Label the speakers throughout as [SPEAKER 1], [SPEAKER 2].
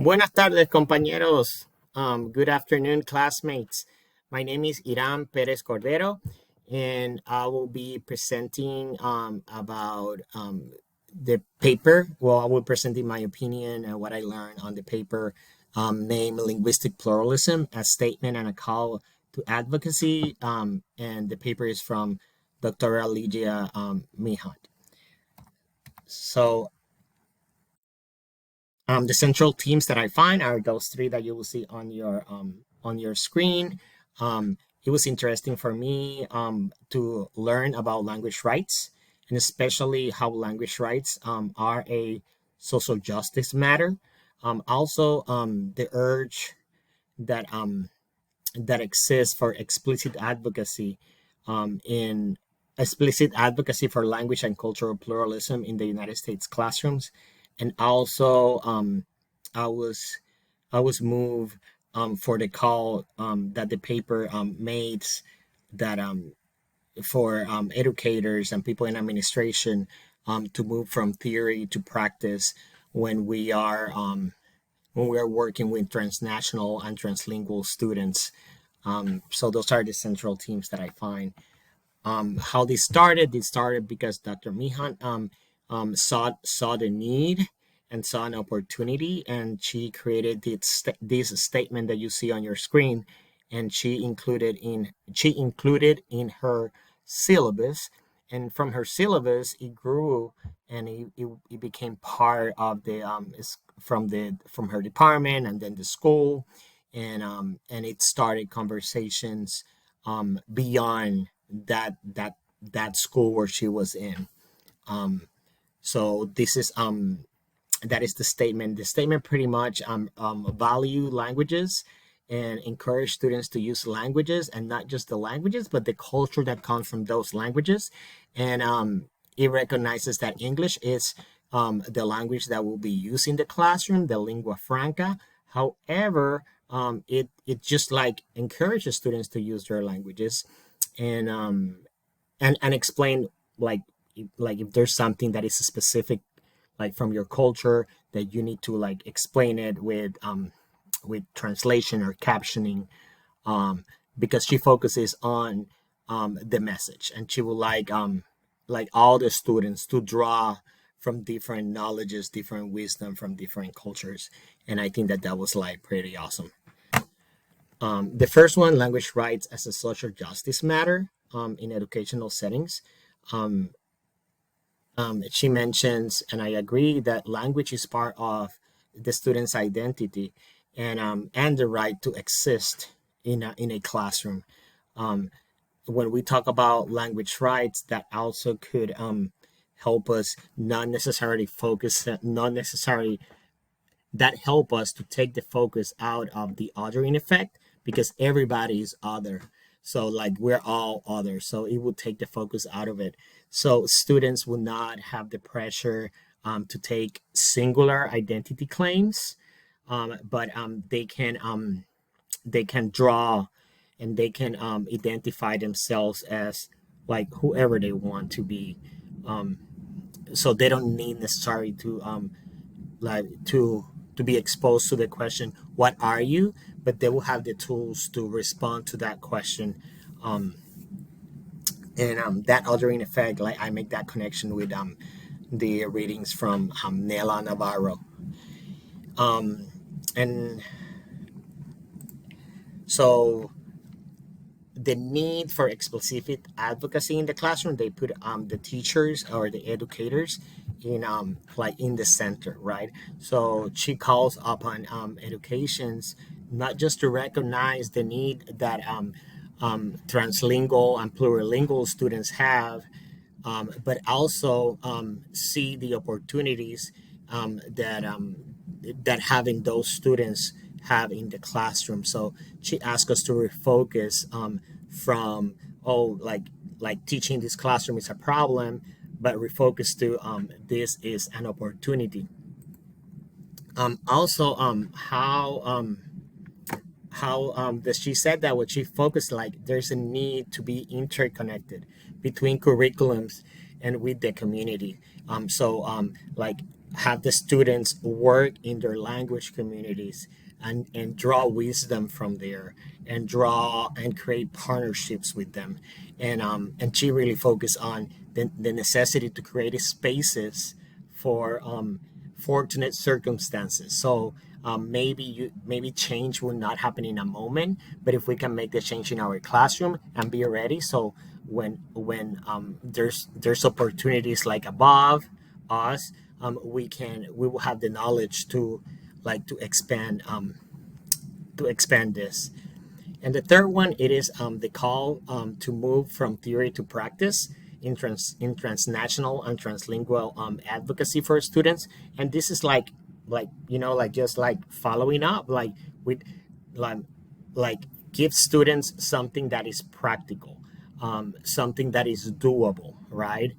[SPEAKER 1] Buenas tardes, compañeros. Good afternoon, classmates. My name is Iran Perez-Cordero, and I will be presenting about the paper. Well, I will present my opinion and what I learned on the paper named Linguistic Pluralism, a Statement and a Call to Advocacy. And the paper is from Dr. Lydia Mihant. So the central themes that I find are those three that you will see on your screen. It was interesting for me to learn about language rights, and especially how language rights are a social justice matter. Also, the urge that that exists for in explicit advocacy for language and cultural pluralism in the United States classrooms, and also I was I was moved for the call that the paper made that for educators and people in administration to move from theory to practice when we are working with transnational and translingual students. So those are the central themes that I find. How they started? They started because Dr. Mihan saw the need and saw an opportunity, and she created this statement that you see on your screen, and she included in her syllabus, and from her syllabus it grew, and it became part of the from her department and then the school, and it started conversations beyond that school where she was in. So this is that is the statement. The statement pretty much value languages and encourage students to use languages, and not just the languages, but the culture that comes from those languages. And it recognizes that English is the language that will be used in the classroom, the lingua franca. However, it just like encourages students to use their languages, and and explain like if there's something that is specific like from your culture that you need to like explain it with translation or captioning, because she focuses on the message, and she would like all the students to draw from different knowledges, different wisdom from different cultures. And I think that that was like pretty awesome. The first one, language rights as a social justice matter in educational settings. Um, she mentions, and I agree, that language is part of the student's identity, and the right to exist in a classroom. Um, when we talk about language rights, that also could help us not necessarily focus, not necessarily that help us to take the focus out of the othering effect, because everybody is other. So like we're all other. So it would take the focus out of it. So students will not have the pressure to take singular identity claims, but they can draw, and they can identify themselves as like whoever they want to be. Um, so they don't need necessarily to like to be exposed to the question, what are you? But they will have the tools to respond to that question. um, and that othering effect, like I make that connection with the readings from Nela Navarro. um, and so the need for explicit advocacy in the classroom, they put the teachers or the educators in like in the center, right? So she calls upon educations not just to recognize the need that translingual and plurilingual students have, but also see the opportunities that having those students have in the classroom. So she asked us to refocus from, oh, like teaching this classroom is a problem, but refocus to this is an opportunity. Also, how that she said that what she focused, like there's a need to be interconnected between curriculums and with the community. Like have the students work in their language communities and draw wisdom from there, and draw and create partnerships with them. And she really focused on the necessity to create spaces for fortunate circumstances. So maybe change will not happen in a moment, but if we can make the change in our classroom and be ready, so when there's opportunities like above us, we will have the knowledge to to expand this. And the third one, it is the call to move from theory to practice in transnational and translingual advocacy for students. And this is like just like following up, like with like like give students something that is practical, something that is doable, right?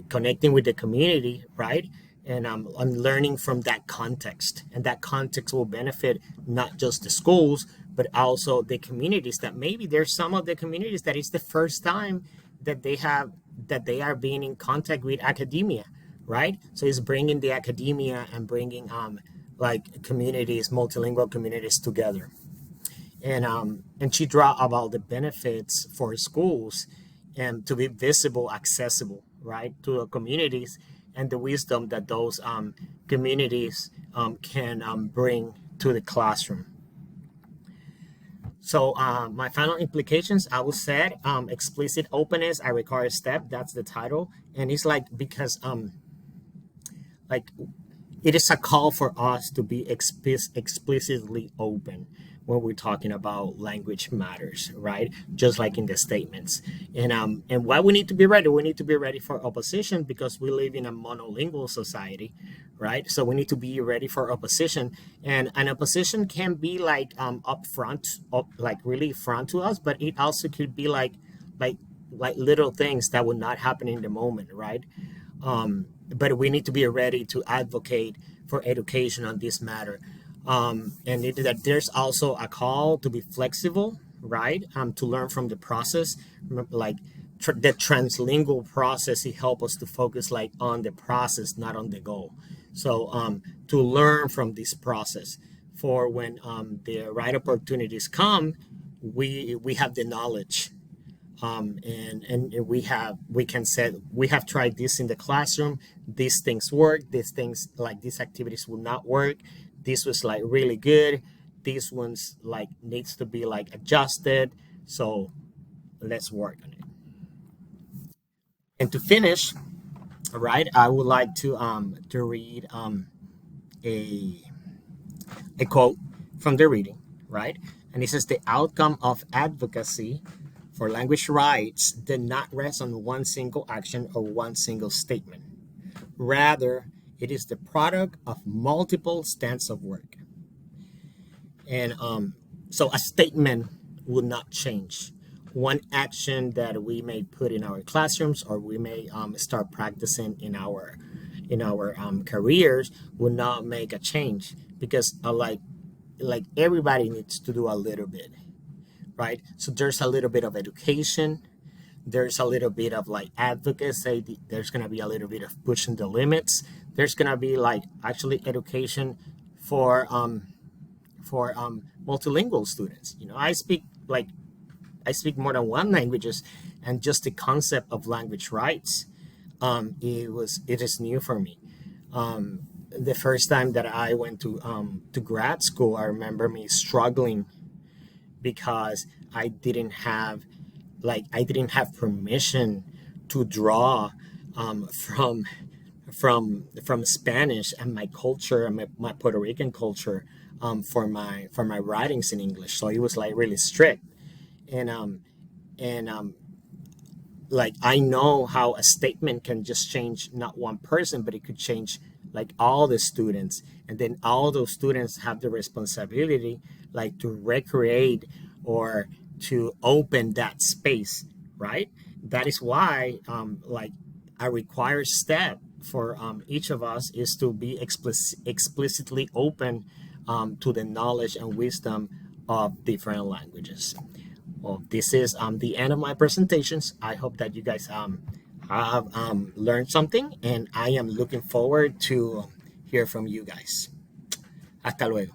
[SPEAKER 1] Connecting with the community, right? And learning from that context, and that context will benefit not just the schools but also the communities. That maybe there's some of the communities that is the first time that they are being in contact with academia, right? So it's bringing the academia and bringing like communities, multilingual communities together. And she draw about the benefits for schools and to be visible, accessible, right, to the communities, and the wisdom that those communities can bring to the classroom. So my final implications, I would say, explicit openness, I require a step. That's the title, and it's like because like it is a call for us to be explicitly open when we're talking about language matters, right? Just like in the statements. And why we need to be ready? We need to be ready for opposition because we live in a monolingual society, right? So we need to be ready for opposition. And an opposition can be like up front, like really front to us, but it also could be like like little things that would not happen in the moment, right? But we need to be ready to advocate for education on this matter. And that there's also a call to be flexible, right? To learn from the process, like the translingual process. It helps us to focus like on the process, not on the goal. So to learn from this process, for when the right opportunities come, we have the knowledge, and we can say we have tried this in the classroom. These things work. These things like these activities will not work. This was like really good. These ones like needs to be like adjusted. So let's work on it. And to finish, right, I would like to read a a quote from the reading, right? And it says the outcome of advocacy for language rights did not rest on one single action or one single statement. Rather, it is the product of multiple stands of work. And so a statement would not change. One action that we may put in our classrooms, or we may start practicing in our careers, would not make a change because like everybody needs to do a little bit, right? So there's a little bit of education, there's a little bit of like advocacy, there's going to be a little bit of pushing the limits, there's going to be like actually education for multilingual students. I speak more than one languages, and just the concept of language rights, it is new for me. The first time that I went to grad school, I remember me struggling because I didn't have permission to draw from Spanish and my culture and my Puerto Rican culture, for my writings in English. So it was like really strict, and like I know how a statement can just change not one person, but it could change like all the students, and then all those students have the responsibility like to recreate or to open that space, right? That is why like a required step for each of us is to be explicitly open to the knowledge and wisdom of different languages. Well, this is the end of my presentations. I hope that you guys have learned something, and I am looking forward to hear from you guys. Hasta luego.